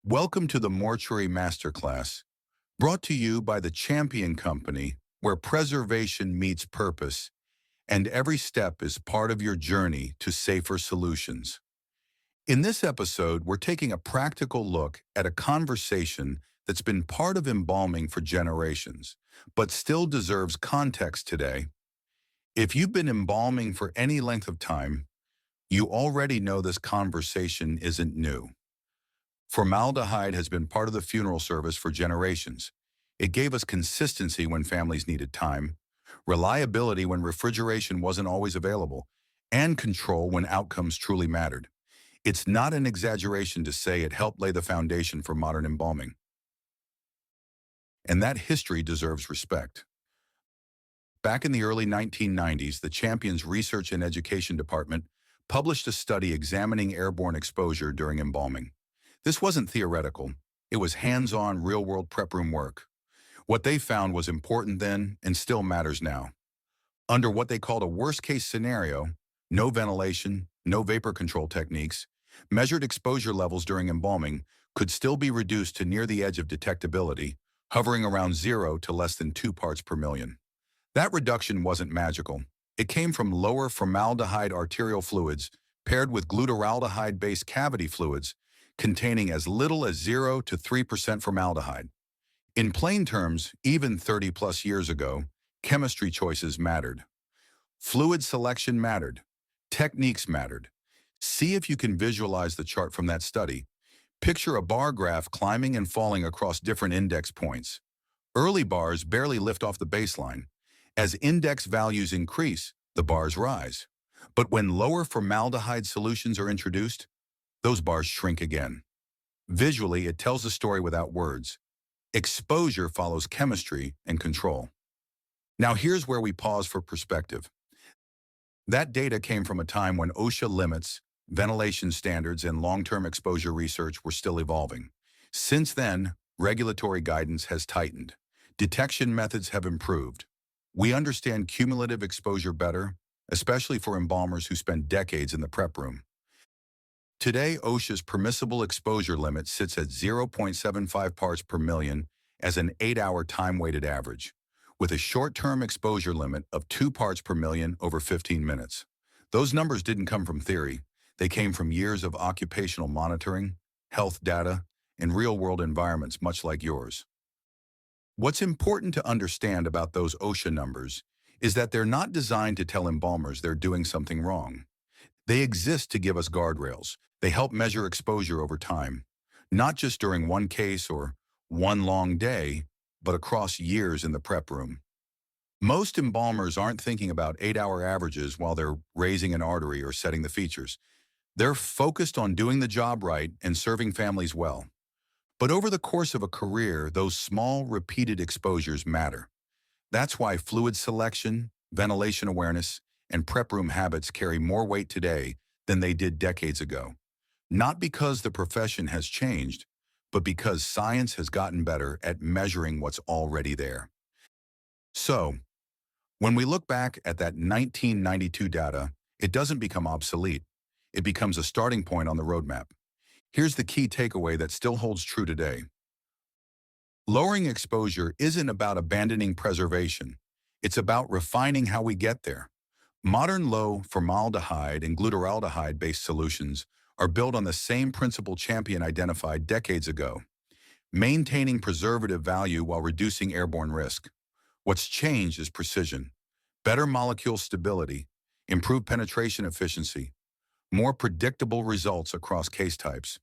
Welcome to the Mortuary Masterclass, brought to you by the Champion Company, where preservation meets purpose, and every step is part of your journey to safer solutions. In this episode, we're taking a practical look at a conversation that's been part of embalming for generations, but still deserves context today. If you've been embalming for any length of time, you already know this conversation isn't new. Formaldehyde has been part of the funeral service for generations. It gave us consistency when families needed time, reliability when refrigeration wasn't always available, and control when outcomes truly mattered. It's not an exaggeration to say it helped lay the foundation for modern embalming. And that history deserves respect. Back in the early 1990s, the Champion's Research and Education Department published a study examining airborne exposure during embalming. This wasn't theoretical. It was hands-on, real-world prep room work. What they found was important then and still matters now. Under what they called a worst-case scenario, no ventilation, no vapor control techniques, measured exposure levels during embalming could still be reduced to near the edge of detectability, hovering around 0 to less than 2 parts per million. That reduction wasn't magical. It came from lower formaldehyde arterial fluids paired with glutaraldehyde-based cavity fluids containing as little as 0 to 3% formaldehyde. In plain terms, even 30-plus years ago, chemistry choices mattered. Fluid selection mattered. Techniques mattered. See if you can visualize the chart from that study. Picture a bar graph climbing and falling across different index points. Early bars barely lift off the baseline. As index values increase, the bars rise. But when lower formaldehyde solutions are introduced, those bars shrink again. Visually, it tells a story without words. Exposure follows chemistry and control. Now here's where we pause for perspective. That data came from a time when OSHA limits, ventilation standards, and long-term exposure research were still evolving. Since then, regulatory guidance has tightened. Detection methods have improved. We understand cumulative exposure better, especially for embalmers who spend decades in the prep room. Today, OSHA's permissible exposure limit sits at 0.75 parts per million as an 8-hour time-weighted average, with a short-term exposure limit of 2 parts per million over 15 minutes. Those numbers didn't come from theory. They came from years of occupational monitoring, health data, and real-world environments much like yours. What's important to understand about those OSHA numbers is that they're not designed to tell embalmers they're doing something wrong. They exist to give us guardrails. They help measure exposure over time, not just during one case or one long day, but across years in the prep room. Most embalmers aren't thinking about 8-hour averages while they're raising an artery or setting the features. They're focused on doing the job right and serving families well. But over the course of a career, those small, repeated exposures matter. That's why fluid selection, ventilation awareness, and prep room habits carry more weight today than they did decades ago. Not because the profession has changed, but because science has gotten better at measuring what's already there. So, when we look back at that 1992 data, it doesn't become obsolete. It becomes a starting point on the roadmap. Here's the key takeaway that still holds true today. Lowering exposure isn't about abandoning preservation. It's about refining how we get there. Modern low-formaldehyde and glutaraldehyde-based solutions are built on the same principle Champion identified decades ago, maintaining preservative value while reducing airborne risk. What's changed is precision, better molecule stability, improved penetration efficiency, more predictable results across case types.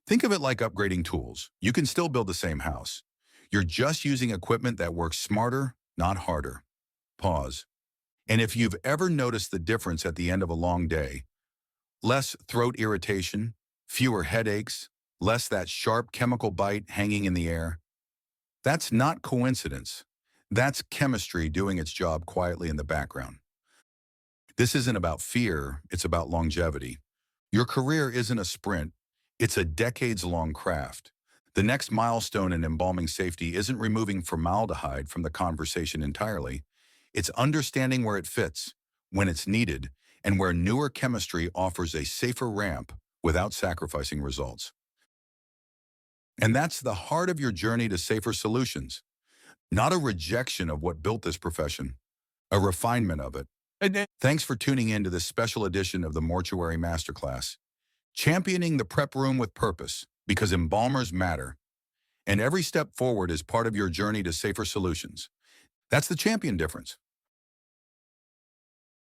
Think of it like upgrading tools. You can still build the same house. You're just using equipment that works smarter, not harder. Pause. And if you've ever noticed the difference at the end of a long day, less throat irritation, fewer headaches, less that sharp chemical bite hanging in the air, that's not coincidence. That's chemistry doing its job quietly in the background. This isn't about fear, it's about longevity. Your career isn't a sprint, it's a decades-long craft. The next milestone in embalming safety isn't removing formaldehyde from the conversation entirely. It's understanding where it fits, when it's needed, and where newer chemistry offers a safer ramp without sacrificing results. And that's the heart of your journey to safer solutions. Not a rejection of what built this profession, a refinement of it. Thanks for tuning in to this special edition of the Mortuary Masterclass, championing the prep room with purpose, because embalmers matter, and every step forward is part of your journey to safer solutions. That's the champion difference.